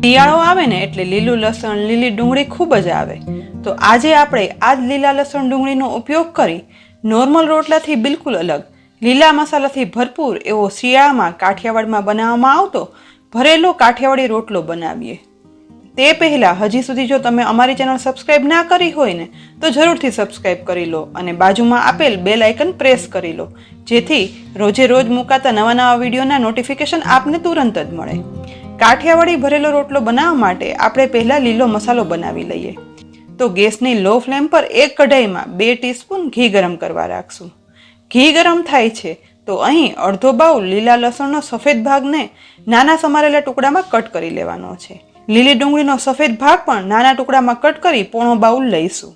શિયાળો આવે ને એટલે લીલું લસણ, લીલી ડુંગળી ખૂબ જ આવે. તો આજે આપણે આ જ લીલા લસણ ડુંગળીનો ઉપયોગ કરી નોર્મલ રોટલાથી બિલકુલ અલગ લીલા મસાલાથી ભરપૂર એવો શિયાળામાં કાઠિયાવાડમાં બનાવવામાં આવતો ભરેલો કાઠિયાવાડી રોટલો બનાવીએ. તે પહેલાં હજી સુધી જો તમે અમારી ચેનલ સબસ્ક્રાઈબ ના કરી હોય ને તો જરૂરથી સબસ્ક્રાઈબ કરી લો અને બાજુમાં આપેલ બેલ આઇકન પ્રેસ કરી લો, જેથી રોજે રોજ મુકાતા નવા નવા વિડીયોના નોટિફિકેશન આપને તુરંત જ મળે. કાઠિયાવાડી ભરેલો રોટલો બનાવવા માટે આપણે પહેલાં લીલો મસાલો બનાવી લઈએ. તો ગેસની લો ફ્લેમ પર એક કઢાઈમાં 2 ટીસ્પૂન ઘી ગરમ કરવા રાખશું. ઘી ગરમ થાય છે તો અહીં અડધો બાઉલ લીલા લસણનો સફેદ ભાગને નાના સમારેલા ટુકડામાં કટ કરી લેવાનો છે. લીલી ડુંગળીનો સફેદ ભાગ પણ નાના ટુકડામાં કટ કરી પોણો બાઉલ લઈશું.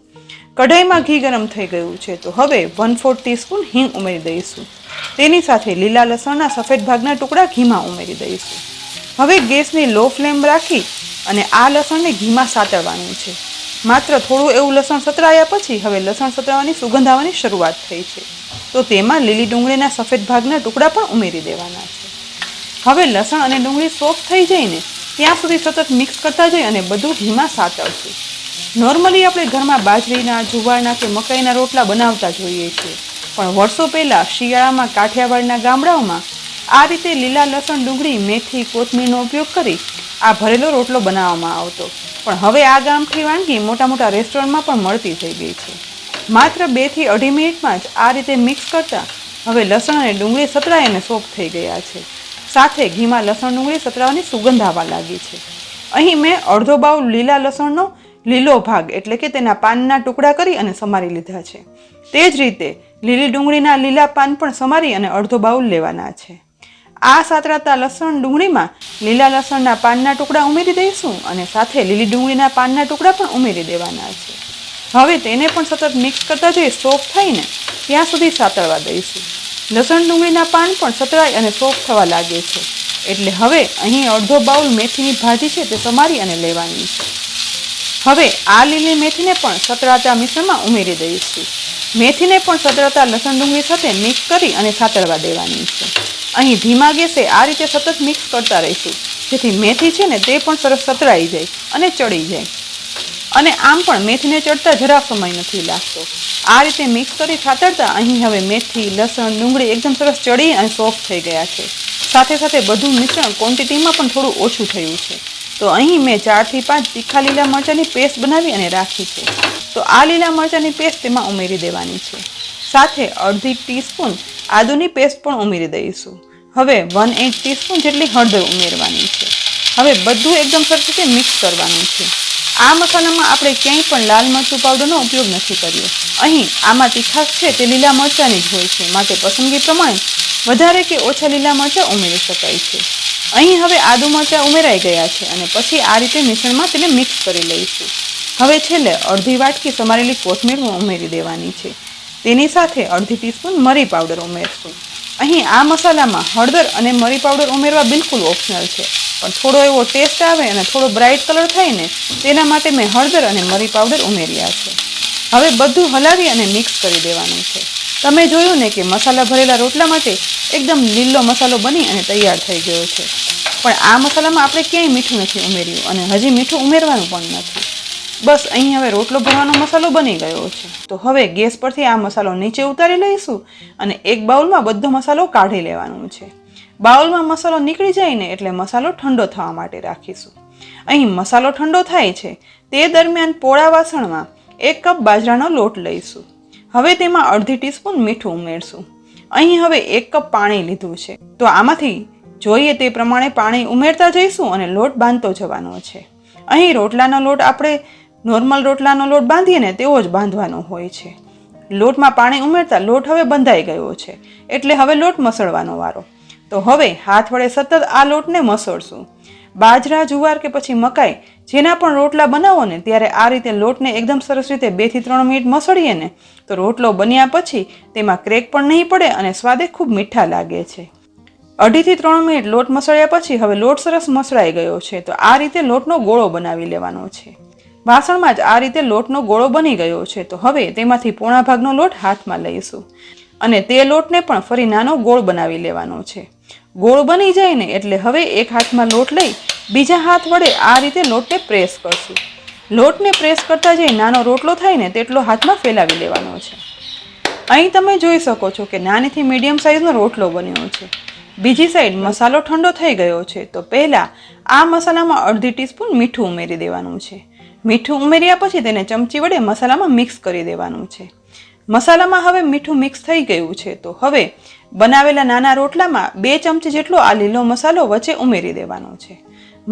કઢાઈમાં ઘી ગરમ થઈ ગયું છે તો હવે 1/4 ટીસ્પૂન હિંગ ઉમેરી દઈશું. તેની સાથે લીલા લસણના સફેદ ભાગના ટુકડા ઘીમાં ઉમેરી દઈશું. હવે ગેસની લો ફ્લેમ રાખી અને આ લસણને ઘીમાં સાતળવાનું છે. માત્ર થોડું એવું લસણ સતરાયા પછી હવે લસણ સતરાવાની સુગંધ આવવાની શરૂઆત થઈ છે તો તેમાં લીલી ડુંગળીના સફેદ ભાગના ટુકડા પણ ઉમેરી દેવાના છે. હવે લસણ અને ડુંગળી સોફ્ટ થઈ જાય ને ત્યાં સુધી સતત મિક્સ કરતા જઈ અને બધું ઘીમાં સાતળશું. નોર્મલી આપણે ઘરમાં બાજરીના, જુવારના કે મકાઈના રોટલા બનાવતા જોઈએ છીએ, પણ વર્ષો પહેલાં શિયાળામાં કાઠિયાવાડના ગામડાઓમાં આ રીતે લીલા લસણ, ડુંગળી, મેથી, કોથમીરનો ઉપયોગ કરી આ ભરેલો રોટલો બનાવવામાં આવતો. પણ હવે આ ગામઠી વાનગી મોટા મોટા રેસ્ટોરન્ટમાં પણ મળતી થઈ ગઈ છે. માત્ર 2 થી 2.5 મિનિટમાં જ આ રીતે મિક્સ કરતા હવે લસણ અને ડુંગળી સતરાઈ અને સોફ્ટ થઈ ગયા છે. સાથે ઘીમાં લસણ ડુંગળી સતરાવાની સુગંધ આવવા લાગી છે. અહીં મેં અડધો બાઉલ લીલા લસણનો લીલો ભાગ એટલે કે તેના પાનના ટુકડા કરી અને સમારી લીધા છે. તે જ રીતે લીલી ડુંગળીના લીલા પાન પણ સમારી અને અડધો બાઉલ લેવાના છે. આ સાતરાતા લસણ ડુંગળીમાં લીલા લસણના પાનના ટુકડા ઉમેરી દઈશું અને સાથે લીલી ડુંગળીના પાનના ટુકડા પણ ઉમેરી દેવાના છે. હવે તેને પણ સતત મિક્સ કરતા જઈ સોફ્ટ થઈને ત્યાં સુધી સાતળવા દઈશું. લસણ ડુંગળીના પાન પણ સતરાય અને સોફ્ટ થવા લાગે છે એટલે હવે અહીં અડધો બાઉલ મેથીની ભાજી છે તે સમારી અને લેવાની છે. હવે આ લીલી મેથીને પણ સતરાતા મિશ્રણમાં ઉમેરી દઈશું. મેથીને પણ સતરાતા લસણ ડુંગળી સાથે મિક્સ કરી અને સાતળવા દેવાની છે. અહીં ધીમા ગેસે આ રીતે સતત મિક્સ કરતા રહીશું જેથી મેથી છે ને તે પણ સરસ સતરાઈ જાય અને ચડી જાય. અને આમ પણ મેથીને ચડતા જરા સમય નથી લાગતો. આ રીતે મિક્સ કરી સાતળતા અહીં હવે મેથી, લસણ, ડુંગળી એકદમ સરસ ચડી અને સોફ્ટ થઈ ગયા છે. સાથે સાથે બધું મિશ્રણ ક્વોન્ટિટીમાં પણ થોડું ઓછું થયું છે. તો અહીં મેં 4 થી 5 તીખા લીલા મરચાંની પેસ્ટ બનાવી અને રાખી છે. તો આ લીલા મરચાંની પેસ્ટ તેમાં ઉમેરી દેવાની છે. સાથે અડધી ટીસ્પૂન આદુની પેસ્ટ પણ ઉમેરી દઈશું. હવે 1/8 ટીસ્પૂન જેટલી હળદર ઉમેરવાની છે. હવે બધું એકદમ સરસ રીતે મિક્સ કરવાનું છે. આ મસાલામાં આપણે ક્યાંય પણ લાલ મરચું પાવડરનો ઉપયોગ નથી કર્યો. અહીં આમાં તીખાશ છે તે લીલા મરચાંની જ હોય છે, માટે પસંદગી પ્રમાણે વધારે કે ઓછા લીલા મરચાં ઉમેરી શકાય છે. અહીં હવે આદુ મરચાં ઉમેરાઈ ગયા છે અને પછી આ રીતે મિશ્રણમાં તેને મિક્સ કરી લઈશું. હવે છેલ્લે અડધી વાટકી સમારેલી કોથમીર ઉમેરી દેવાની છે. તેની સાથે અડધી ટીસ્પૂન મરી પાવડર ઉમેરશું. અહીં આ મસાલામાં હળદર અને મરી પાવડર ઉમેરવા બિલકુલ ઓપ્શનલ છે, પણ થોડો એવો ટેસ્ટ આવે અને થોડો બ્રાઇટ કલર થાય ને તેના માટે મેં હળદર અને મરી પાવડર ઉમેર્યા છે. હવે બધું હલાવી અને મિક્સ કરી દેવાનું છે. તમે જોયું ને કે મસાલા ભરેલા રોટલા માટે એકદમ લીલો મસાલો બની અને તૈયાર થઈ ગયો છે. પણ આ મસાલામાં આપણે ક્યાંય મીઠું નથી ઉમેર્યું અને હજી મીઠું ઉમેરવાનું પણ નથી. બસ અહીં હવે રોટલો ભરવાનો મસાલો બની ગયો છે. તો હવે ગેસ પરથી આ મસાલો નીચે ઉતારી લઈશું અને એક બાઉલમાં બધો મસાલો કાઢી લેવાનો છે. બાઉલમાં મસાલો નીકળી જાય ને એટલે મસાલો ઠંડો થવા માટે રાખીશું. અહીં મસાલો ઠંડો થાય છે તે દરમિયાન પોળા વાસણમાં 1 કપ બાજરાનો લોટ લઈશું. હવે તેમાં અડધી ટીસ્પૂન મીઠું ઉમેરશું. અહીં હવે 1 કપ પાણી લીધું છે તો આમાંથી જોઈએ તે પ્રમાણે પાણી ઉમેરતા જઈશું અને લોટ બાંધતો જવાનો છે. અહીં રોટલાનો લોટ આપણે નોર્મલ રોટલાનો લોટ બાંધીએ ને તેવો જ બાંધવાનો હોય છે. લોટમાં પાણી ઉમેરતા લોટ હવે બંધાઈ ગયો છે એટલે હવે લોટ મસળવાનો વારો. તો હવે હાથ વડે સતત આ લોટને મસળશું. બાજરા, જુવાર કે પછી મકાઈ જેના પણ રોટલા બનાવો ને ત્યારે આ રીતે લોટને એકદમ સરસ રીતે 2 થી 3 મિનિટ મસળીએ ને તો રોટલો બન્યા પછી તેમાં ક્રેક પણ નહીં પડે અને સ્વાદે ખૂબ મીઠા લાગે છે. 2.5 થી 3 મિનિટ લોટ મસળ્યા પછી હવે લોટ સરસ મસળાઈ ગયો છે તો આ રીતે લોટનો ગોળો બનાવી લેવાનો છે. વાસણમાં જ આ રીતે લોટનો ગોળો બની ગયો છે તો હવે તેમાંથી પોણા ભાગનો લોટ હાથમાં લઈશું અને તે લોટને પણ ફરી નાનો ગોળ બનાવી લેવાનો છે. ગોળ બની જાય ને એટલે હવે એક હાથમાં લોટ લઈ બીજા હાથ વડે આ રીતે લોટને પ્રેસ કરશું. લોટને પ્રેસ કરતા જે નાનો રોટલો થાય ને તેટલો હાથમાં ફેલાવી લેવાનો છે. અહીં તમે જોઈ શકો છો કે નાનીથી મીડિયમ સાઇઝનો રોટલો બન્યો છે. બીજી સાઈડ મસાલો ઠંડો થઈ ગયો છે તો પહેલાં આ મસાલામાં અડધી ટીસ્પૂન મીઠું ઉમેરી દેવાનું છે. મીઠું ઉમેર્યા પછી તેને ચમચી વડે મસાલામાં મિક્સ કરી દેવાનું છે. મસાલામાં હવે મીઠું મિક્સ થઈ ગયું છે તો હવે બનાવેલા નાના રોટલામાં 2 ચમચી જેટલો આ લીલો મસાલો વચ્ચે ઉમેરી દેવાનો છે.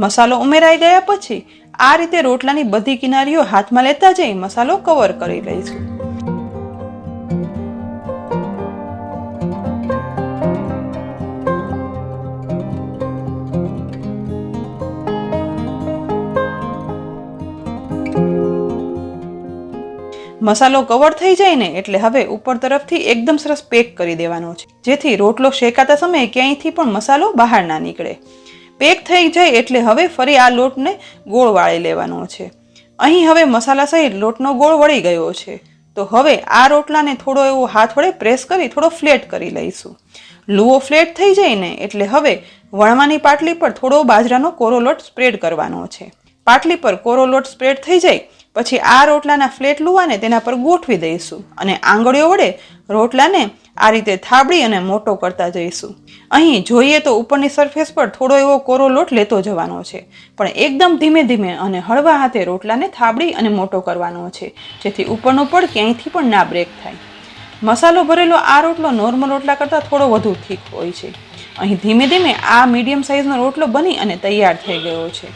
મસાલો ઉમેરાઈ ગયા પછી આ રીતે રોટલાની બધી કિનારીઓ હાથમાં લેતા જઈ મસાલો કવર કરી લઈશું. મસાલો કવર થઈ જાય ને એટલે હવે ઉપર તરફથી એકદમ સરસ પેક કરી દેવાનો છે, જેથી રોટલો શેકાતા સમયે ક્યાંયથી પણ મસાલો બહાર ના નીકળે. પેક થઈ જાય એટલે હવે ફરી આ લોટને ગોળ વાળી લેવાનો છે. અહીં હવે મસાલા સહિત લોટનો ગોળ વળી ગયો છે તો હવે આ રોટલાને થોડો એવો હાથ વડે પ્રેસ કરી થોડો ફ્લેટ કરી લઈશું. લુઓ ફ્લેટ થઈ જાય ને એટલે હવે વણવાની પાટલી પર થોડો બાજરાનો કોરો લોટ સ્પ્રેડ કરવાનો છે. પાટલી પર કોરો લોટ સ્પ્રેડ થઈ જાય પછી આ રોટલાના ફ્લેટ લુવાને તેના પર ગોઠવી દઈશું અને આંગળીઓ વડે રોટલાને આ રીતે થાબડી અને મોટો કરતા જઈશું. અહીં જોઈએ તો ઉપરની સરફેસ પર થોડો એવો કોરો લોટ લેતો જવાનો છે, પણ એકદમ ધીમે ધીમે અને હળવા હાથે રોટલાને થાબડી અને મોટો કરવાનો છે, જેથી ઉપરનો પડ ક્યાંયથી પણ ના બ્રેક થાય. મસાલો ભરેલો આ રોટલો નોર્મલ રોટલા કરતાં થોડો વધુ થીક હોય છે. અહીં ધીમે ધીમે આ મીડિયમ સાઇઝનો રોટલો બની અને તૈયાર થઈ ગયો છે.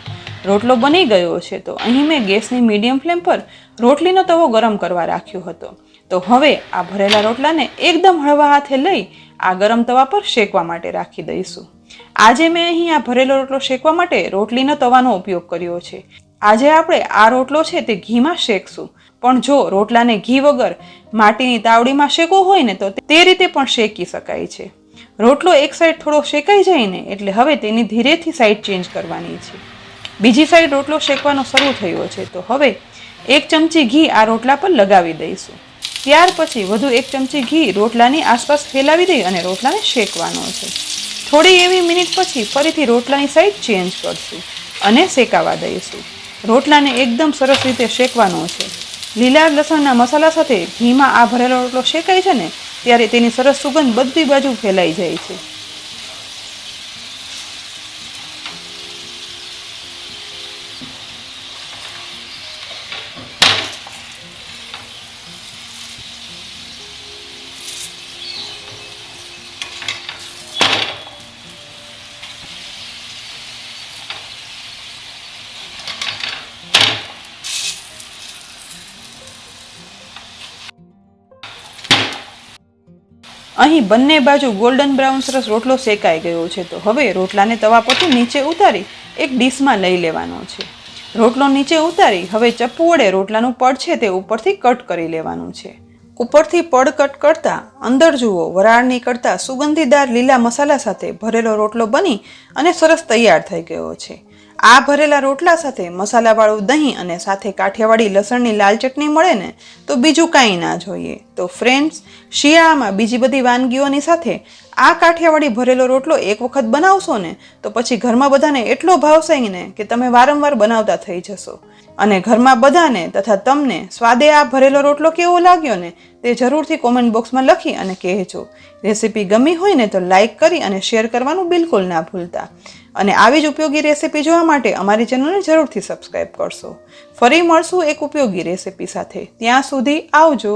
રોટલો બની ગયો છે તો અહીં મેં ગેસની મીડિયમ ફ્લેમ પર રોટલીનો તવો ગરમ કરવા રાખ્યો હતો. તો હવે આ ભરેલા રોટલાને એકદમ હળવા હાથે લઈ આ ગરમ તવા પર શેકવા માટે રાખી દઈશું. આજે મેં અહીં આ ભરેલો રોટલો શેકવા માટે રોટલીનો તવાનો ઉપયોગ કર્યો છે. આજે આપણે આ રોટલો છે તે ઘીમાં શેકશું, પણ જો રોટલાને ઘી વગર માટીની તાવડીમાં શેકવો હોય ને તો તે રીતે પણ શેકી શકાય છે. રોટલો એક સાઈડ થોડો શેકાઈ જાય ને એટલે હવે તેની ધીરેથી સાઈડ ચેન્જ કરવાની છે. બીજી સાઈડ રોટલો શેકવાનો શરૂ થયો છે તો હવે 1 ચમચી ઘી આ રોટલા પર લગાવી દઈશું. ત્યાર પછી વધુ 1 ચમચી ઘી રોટલાની આસપાસ ફેલાવી દઈ અને રોટલાને શેકવાનો છે. થોડી એવી મિનિટ પછી ફરીથી રોટલાની સાઈડ ચેન્જ કરશું અને શેકાવા દઈશું. રોટલાને એકદમ સરસ રીતે શેકવાનો છે. લીલા લસણના મસાલા સાથે ઘીમાં આ ભરેલો રોટલો શેકાય છે ને ત્યારે તેની સરસ સુગંધ બધી બાજુ ફેલાઈ જાય છે. અહીં બંને બાજુ ગોલ્ડન બ્રાઉન સરસ રોટલો શેકાઈ ગયો છે તો હવે રોટલાને તવા પરથી નીચે ઉતારી એક ડીશમાં લઈ લેવાનો છે. રોટલો નીચે ઉતારી હવે ચપ્પુ વડે રોટલાનું પડ છે તે ઉપરથી કટ કરી લેવાનું છે. ઉપરથી પડ કટ કરતા અંદર જુઓ વરાળ નીકળતા સુગંધીદાર લીલા મસાલા સાથે ભરેલો રોટલો બની અને સરસ તૈયાર થઈ ગયો છે. આ ભરેલા રોટલા સાથે મસાલાવાળું દહીં અને સાથે કાઠિયાવાડી લસણની લાલ ચટણી મળે ને તો બીજું કાંઈ ના જોઈએ. તો ફ્રેન્ડ્સ, શિયાળામાં બીજી બધી વાનગીઓની સાથે આ કાઠિયાવાડી ભરેલો રોટલો એક વખત બનાવશો ને તો પછી ઘરમાં બધાને એટલો ભાવશે ને કે તમે વારંવાર બનાવતા થઈ જશો. અને ઘરમાં બધાને તથા તમને સ્વાદે આ ભરેલો રોટલો કેવો લાગ્યો ને તે જરૂરથી કોમેન્ટ બોક્સમાં લખી અને કહેજો. રેસીપી ગમી હોય ને તો લાઈક કરી અને શેર કરવાનું બિલકુલ ના ભૂલતા. અને આવી જ ઉપયોગી રેસીપી જોવા માટે અમારી ચેનલને જરૂરથી સબસ્ક્રાઈબ કરશો. ફરી મળશું એક ઉપયોગી રેસીપી સાથે. ત્યાં સુધી આવજો.